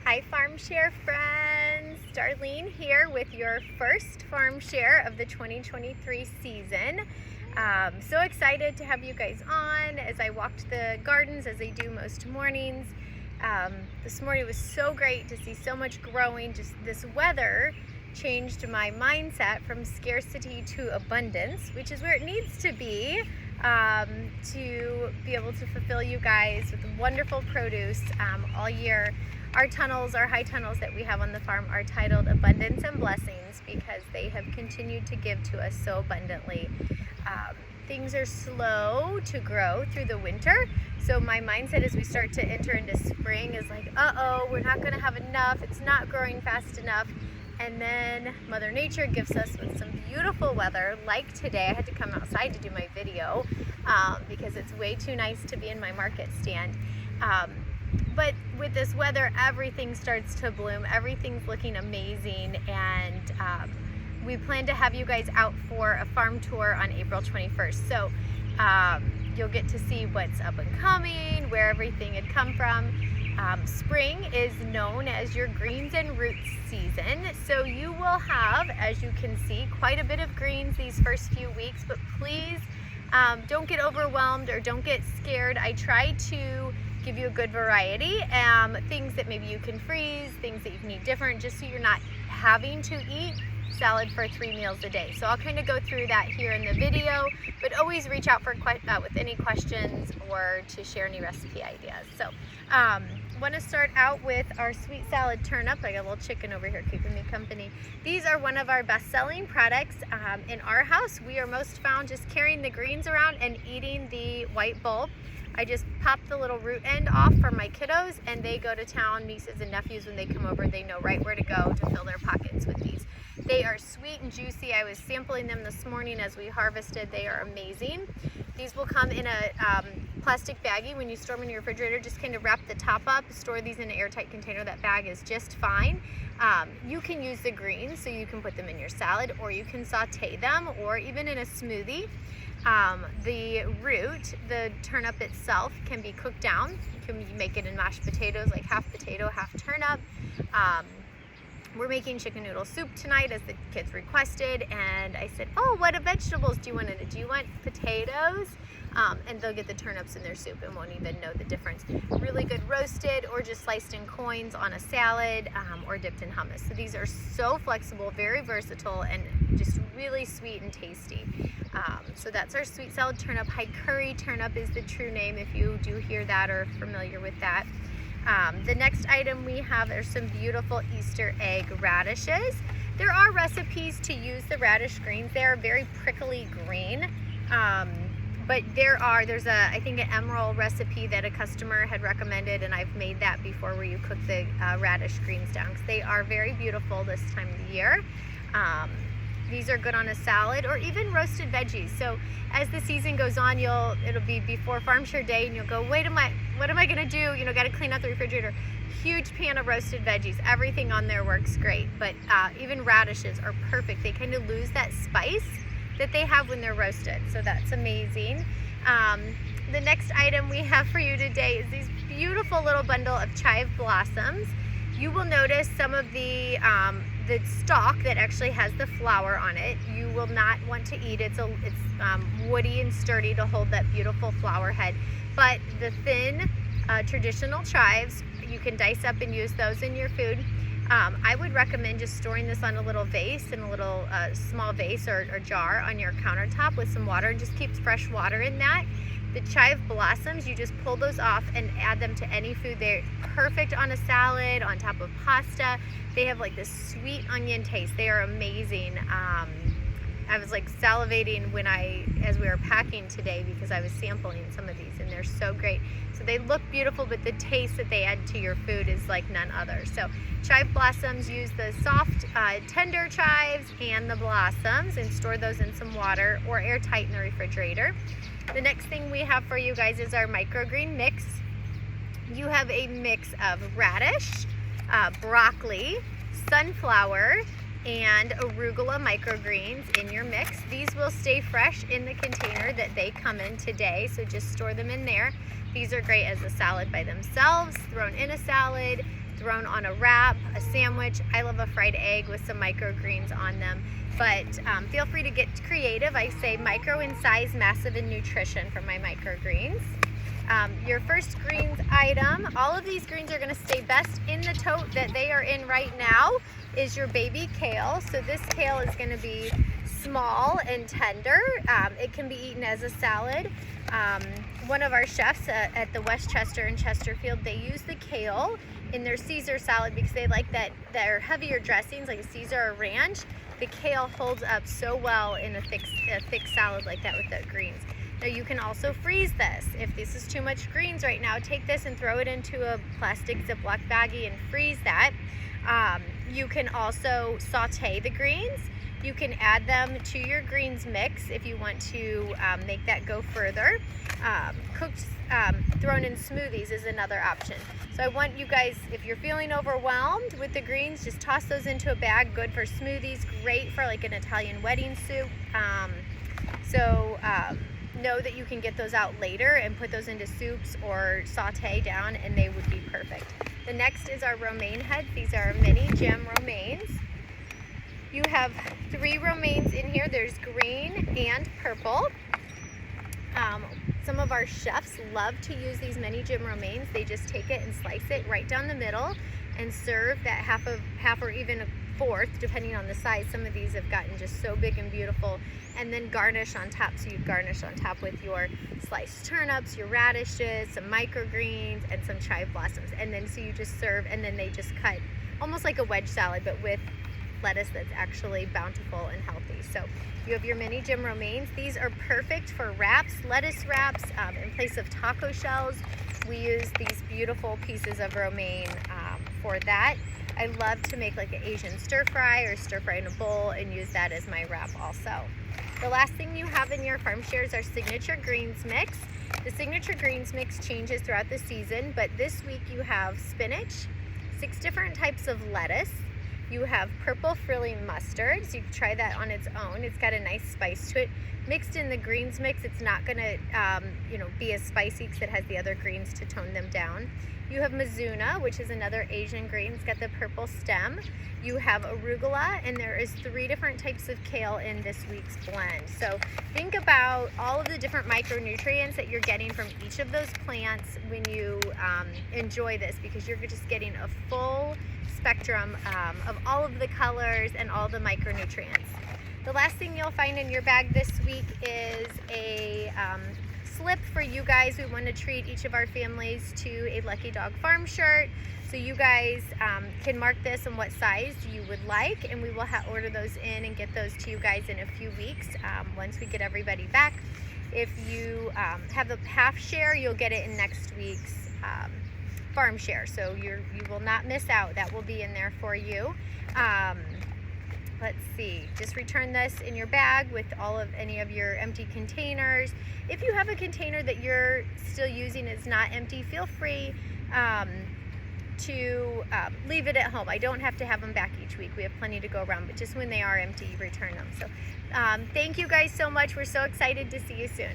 Hi Farm Share friends, Darlene here with your first Farm Share of the 2023 season. So excited to have you guys on as I walked the gardens as I do most mornings. This morning was so great to see so much growing. Just this weather changed my mindset from scarcity to abundance, which is where it needs to be able to fulfill you guys with wonderful produce all year. Our tunnels, our high tunnels that we have on the farm are titled Abundance and Blessings because they have continued to give to us so abundantly. Things are slow to grow through the winter, so my mindset as we start to enter into spring is like, uh-oh, we're not going to have enough, it's not growing fast enough. And then Mother Nature gives us with some beautiful weather, like today. I had to come outside to do my video because it's way too nice to be in my market stand. But with this weather, everything starts to bloom. Everything's looking amazing, and we plan to have you guys out for a farm tour on April 21st. So you'll get to see what's up and coming, where everything had come from. Spring is known as your greens and roots season, so you will have, as you can see, quite a bit of greens these first few weeks, but please don't get overwhelmed or don't get scared. I try to give you a good variety, things that maybe you can freeze, things that you can eat different, just so you're not having to eat salad for 3 meals a day. So I'll kind of go through that here in the video, but always reach out for with any questions or to share any recipe ideas. So want to start out with our sweet salad turnip. I got a little chicken over here keeping me company. These are one of our best-selling products in our house. We are most found just carrying the greens around and eating the white bulb. I just pop the little root end off for my kiddos, and they go to town. Nieces and nephews, when they come over, they know right where to go to fill their pockets with these. They are sweet and juicy. I was sampling them this morning as we harvested. They are amazing. These will come in a plastic baggie. When you store them in your refrigerator, just kind of wrap the top up, store these in an airtight container. That bag is just fine. You can use the greens, so you can put them in your salad, or you can saute them, or even in a smoothie. The root, the turnip itself, can be cooked down. You can make it in mashed potatoes, like half potato, half turnip. We're making chicken noodle soup tonight as the kids requested, and I said, oh, what vegetables do you want in it? Do you want potatoes? And they'll get the turnips in their soup and won't even know the difference. Really good roasted, or just sliced in coins on a salad, or dipped in hummus. So these are so flexible, very versatile, and just really sweet and tasty. So that's our sweet salad turnip. High curry turnip is the true name if you do hear that or are familiar with that. The next item we have are some beautiful Easter egg radishes. There are recipes to use the radish greens. They are very prickly green. But there's I think an emerald recipe that a customer had recommended, and I've made that before, where you cook the radish greens down, because they are very beautiful this time of the year. These are good on a salad or even roasted veggies. So as the season goes on, it'll be before Farm Share Day, and you'll go, what am I gonna do? Got to clean out the refrigerator. Huge pan of roasted veggies. Everything on there works great, but even radishes are perfect. They kind of lose that spice that they have when they're roasted, so that's amazing. The next item we have for you today is these beautiful little bundle of chive blossoms. You will notice some of the stalk that actually has the flower on it. You will not want to eat it. It's woody and sturdy to hold that beautiful flower head. But the thin traditional chives, you can dice up and use those in your food. I would recommend just storing this on a little vase, in a little small vase or jar on your countertop with some water, and just keeps fresh water in that. The chive blossoms, you just pull those off and add them to any food. They're perfect on a salad, on top of pasta. They have like this sweet onion taste. They are amazing. I was like salivating as we were packing today, because I was sampling some of these, and they're so great. So they look beautiful, but the taste that they add to your food is like none other. So chive blossoms, use the soft, tender chives and the blossoms, and store those in some water or airtight in the refrigerator. The next thing we have for you guys is our microgreen mix. You have a mix of radish, broccoli, sunflower, and arugula microgreens in your mix. These will stay fresh in the container that they come in today, so just store them in there. These are great as a salad by themselves, thrown in a salad. thrown on a wrap, a sandwich. I love a fried egg with some microgreens on them. But feel free to get creative. I say micro in size, massive in nutrition for my microgreens. Your first greens item, all of these greens are going to stay best in the tote that they are in right now, is your baby kale. So this kale is going to be small and tender. It can be eaten as a salad. One of our chefs at the Westchester in Chesterfield, they use the kale in their Caesar salad because they like that their heavier dressings like a Caesar or ranch. The kale holds up so well in a thick salad like that with the greens. Now you can also freeze this. If this is too much greens right now, take this and throw it into a plastic Ziploc baggie and freeze that. You can also saute the greens. You can add them to your greens mix if you want to make that go further. Cooked, thrown in smoothies is another option. So I want you guys, if you're feeling overwhelmed with the greens, just toss those into a bag. Good for smoothies, great for like an Italian wedding soup. Know that you can get those out later and put those into soups or saute down and they would be perfect. The next is our romaine heads. These are mini gem romaines. You have 3 romaines in here. There's green and purple. Some of our chefs love to use these mini gem romaines. They just take it and slice it right down the middle and serve that half or even a fourth, depending on the size. Some of these have gotten just so big and beautiful, and then garnish on top. So you garnish on top with your sliced turnips, your radishes, some microgreens, and some chive blossoms. And then so you just serve, and then they just cut almost like a wedge salad, but with lettuce that's actually bountiful and healthy. So you have your mini gem romaines. These are perfect for wraps, lettuce wraps, in place of taco shells. We use these beautiful pieces of romaine for that. I love to make like an Asian stir fry or stir fry in a bowl and use that as my wrap also. The last thing you have in your farm share is our signature greens mix. The signature greens mix changes throughout the season, but this week you have spinach, 6 different types of lettuce. You have purple frilly mustard, so you can try that on its own. It's got a nice spice to it. Mixed in the greens mix, it's not gonna be as spicy because it has the other greens to tone them down. You have mizuna, which is another Asian green. It's got the purple stem. You have arugula, and there is 3 different types of kale in this week's blend. So think about all of the different micronutrients that you're getting from each of those plants when you enjoy this, because you're just getting a full spectrum of all of the colors and all the micronutrients. The last thing you'll find in your bag this week is a slip for you guys. We want to treat each of our families to a Lucky Dog Farm shirt. So you guys can mark this and what size you would like, and we will order those in and get those to you guys in a few weeks once we get everybody back. If you have a half share, you'll get it in next week's farm share. So you will not miss out. That will be in there for you. Let's see, just return this in your bag with any of your empty containers. If you have a container that you're still using is not empty, feel free to leave it at home. I don't have to have them back each week. We have plenty to go around, but just when they are empty, return them. So thank you guys so much. We're so excited to see you soon.